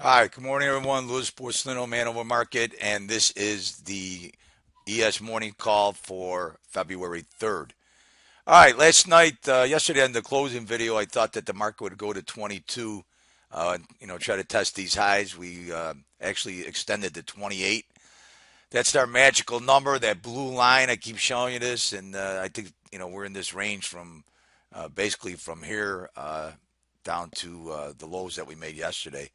Hi, good morning, everyone. Louis Porcelino, Man Over Market, and this is the ES Morning Call for February 3rd. All right, yesterday on the closing video, I thought that the market would go to 22, try to test these highs. We actually extended to 28. That's our magical number, that blue line. I keep showing you this, and I think, we're in this range from basically from here down to the lows that we made yesterday.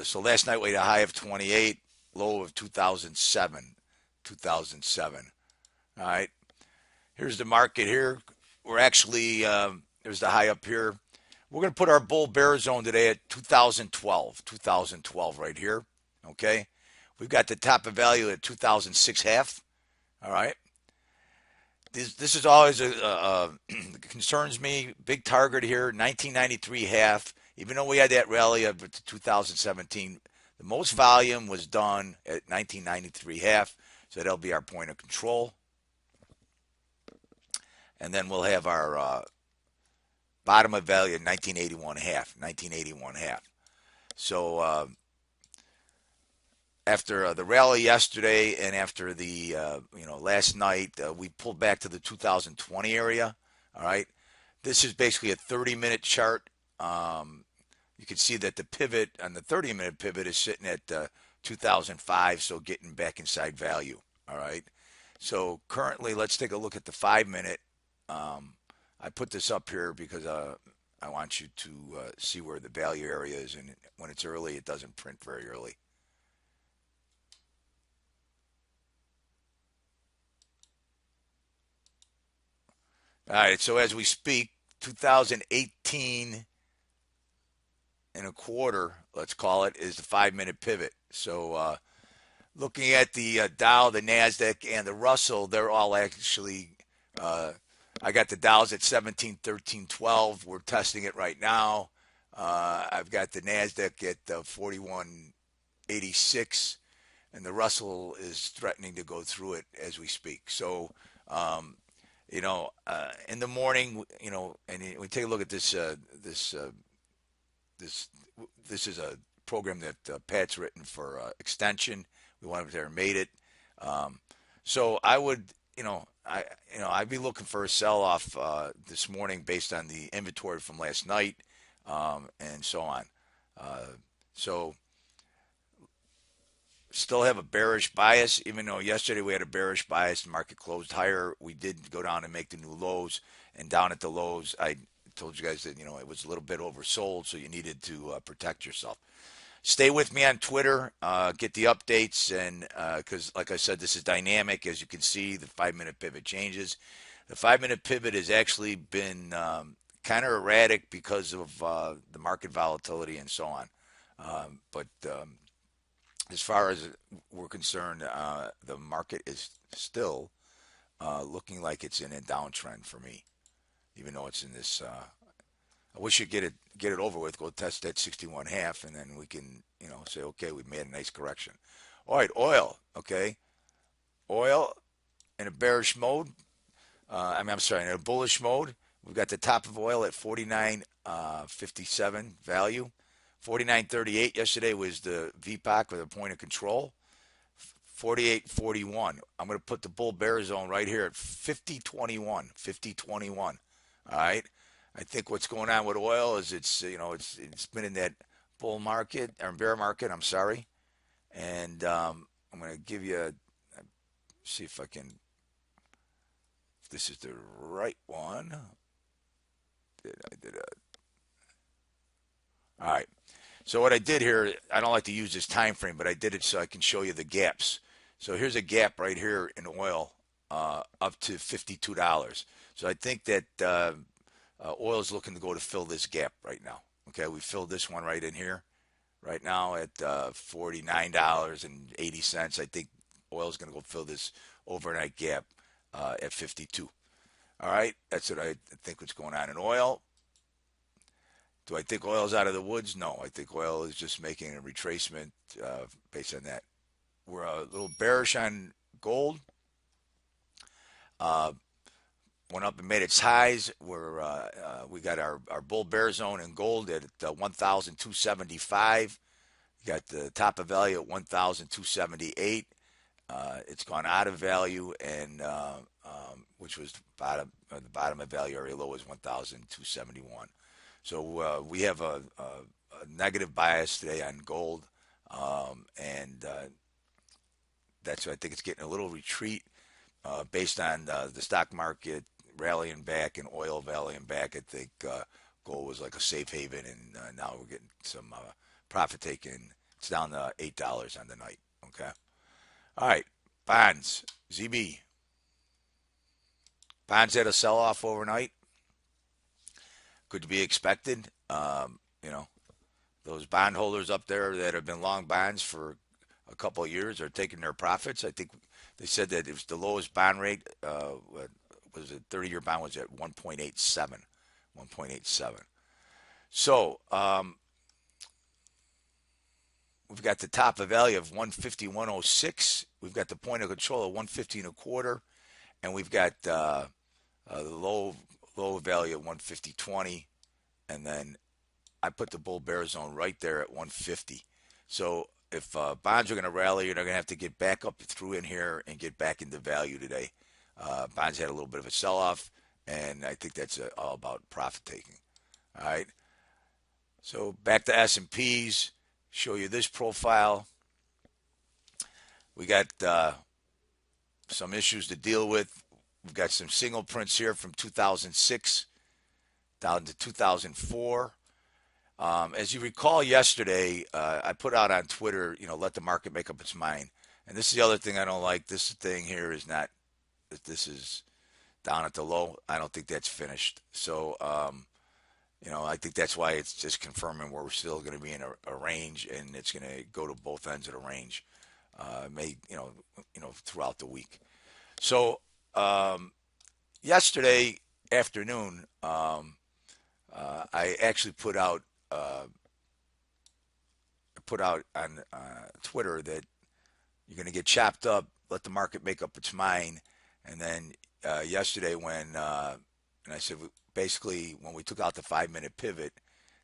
So last night we had a high of 28, low of 2007. 2007. All right. Here's the market here. We're actually, there's the high up here. We're going to put our bull bear zone today at 2012. 2012 right here. Okay. We've got the top of value at 2006 half. All right. This is always concerns me. Big target here, 1993 half. Even though we had that rally of 2017, the most volume was done at 1993 half. So that'll be our point of control. And then we'll have our bottom of value at 1981 half. 1981 half. So after the rally yesterday and after the last night, we pulled back to the 2020 area. All right, this is basically a 30-minute chart. You can see that the pivot on the 30-minute pivot is sitting at 2005, so getting back inside value. All right, so currently, let's take a look at the 5-minute. I put this up here because I want you to see where the value area is, and when it's early, it doesn't print very early. All right, so as we speak, 2018 and a quarter, let's call it, is the 5-minute pivot. So looking at the Dow, the Nasdaq, and the Russell, they're all actually. I got the Dow's at 17, 13, 12. We're testing it right now. I've got the Nasdaq at 41.86, and the Russell is threatening to go through it as we speak. So um, in the morning, and we take a look at this this is a program that Pat's written for extension. We went up there and made it. Um, so I would, I'd be looking for a sell off this morning based on the inventory from last night, and so on. Uh, so still have a bearish bias, even though yesterday we had a bearish bias. The market closed higher. We did go down and make the new lows, and down at the lows, I told you guys that it was a little bit oversold, so you needed to protect yourself. Stay with me on Twitter, get the updates, and because like I said, this is dynamic. As you can see, the 5-minute pivot changes. The 5-minute pivot has actually been kind of erratic because of the market volatility and so on. But as far as we're concerned, the market is still looking like it's in a downtrend for me, even though it's in this. I wish you'd get it over with. Go test that 61 half, and then we can say, okay, we've made a nice correction. All right, oil. Okay, oil in a bearish mode. I'm sorry, in a bullish mode. We've got the top of oil at 49.57 value. 49.38 yesterday was the VPOC with a point of control. 48.41. I'm going to put the bull bear zone right here at 50.21. 50.21. All right. I think what's going on with oil is it's been in that bull market or bear market. I'm sorry, and I'm going to give you see if I can. If this is the right one. I did it. All right. So what I did here, I don't like to use this time frame, but I did it so I can show you the gaps. So here's a gap right here in oil, up to $52. So I think that oil is looking to go to fill this gap right now. Okay, we filled this one right in here, right now at $49.80. I think oil is going to go fill this overnight gap at 52. All right, that's what I think what's going on in oil. Do I think oil's out of the woods? No, I think oil is just making a retracement based on that. We're a little bearish on gold. Uh, Went up and made its highs. We got our bull bear zone in gold at 1,275. You got the top of value at 1,278. It's gone out of value, and which was the bottom of value area low was 1,271. So we have a negative bias today on gold, and that's I think it's getting a little retreat based on the stock market rallying back and oil rallying back. I think gold was like a safe haven, and now we're getting some profit taking. It's down to $8 on the night. Okay. All right. Bonds. ZB. Bonds had a sell off overnight. Could be expected. You know, those bondholders up there that have been long bonds for a couple of years are taking their profits. I think they said that it was the lowest bond rate. Was a 30-year bond was at 1.87, 1.87. So we've got the top of value of 150.106. We've got the point of control of 150 and a quarter, and we've got the low value at 150.20, and then I put the bull bear zone right there at 150. So if bonds are going to rally, you're going to have to get back up through in here and get back into value today. Bonds had a little bit of a sell-off, and I think that's all about profit taking. All right. So back to S&Ps. Show you this profile. We got some issues to deal with. We've got some single prints here from 2006 down to 2004. As you recall yesterday, I put out on Twitter, let the market make up its mind. And this is the other thing I don't like. This thing here is not, this is down at the low. I don't think that's finished. So, I think that's why it's just confirming we're still going to be in a range, and it's going to go to both ends of the range, throughout the week. So, yesterday afternoon, I actually put out on Twitter that you're going to get chopped up, let the market make up its mind. And then yesterday and I said, basically, when we took out the 5-minute pivot,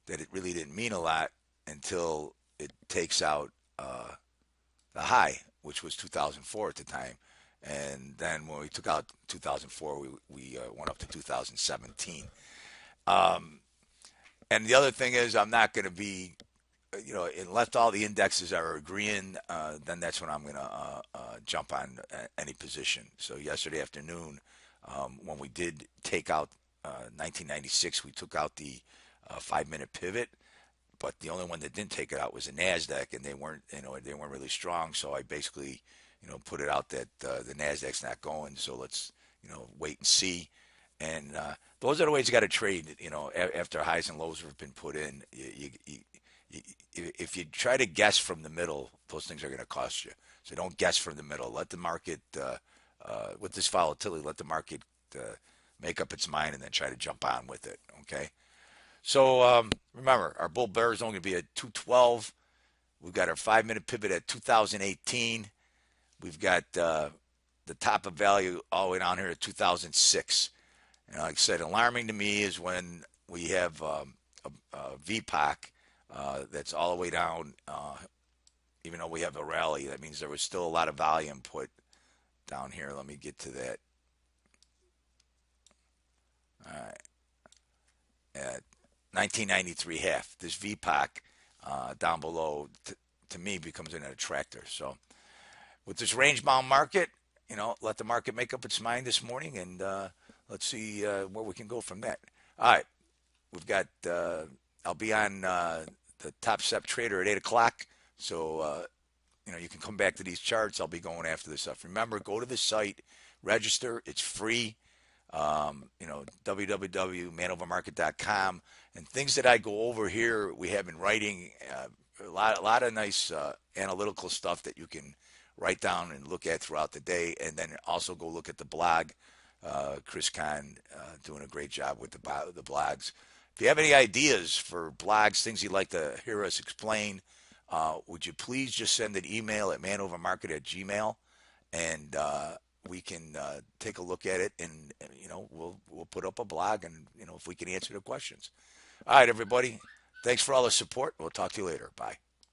that it really didn't mean a lot until it takes out the high, which was 2004 at the time. And then when we took out 2004, we went up to 2017. And the other thing is, I'm not going to be, unless all the indexes are agreeing, then that's when I'm going to jump on any position. So yesterday afternoon, when we did take out 1996, we took out the 5-minute pivot, but the only one that didn't take it out was the Nasdaq, and they weren't really strong. So I basically, put it out that the Nasdaq's not going. So let's, wait and see. And those are the ways you got to trade. After highs and lows have been put in, if you try to guess from the middle, those things are going to cost you. So don't guess from the middle. Let the market, with this volatility, let the market make up its mind and then try to jump on with it. Okay. So remember, our bull bear is only going to be at 212. We've got our 5-minute pivot at 2018. We've got the top of value all the way down here at 2006. And like I said, alarming to me is when we have a VPOC that's all the way down, even though we have a rally. That means there was still a lot of volume put down here. Let me get to that. All right. At 1993 half, this VPOC down below, to me, becomes an attractor. So with this range-bound market, let the market make up its mind this morning, and let's see where we can go from that. All right. We've got, I'll be on the Top Step Trader at 8 o'clock. So, you can come back to these charts. I'll be going after this stuff. Remember, go to the site, register. It's free. www.manovermarket.com. And things that I go over here, we have in writing, a lot of nice analytical stuff that you can write down and look at throughout the day. And then also go look at the blog. Chris Kahn doing a great job with the blogs. If you have any ideas for blogs, things you'd like to hear us explain, would you please just send an email at manovermarket@gmail, and we can take a look at it, and we'll put up a blog, and if we can answer the questions. All right, everybody. Thanks for all the support. We'll talk to you later. Bye.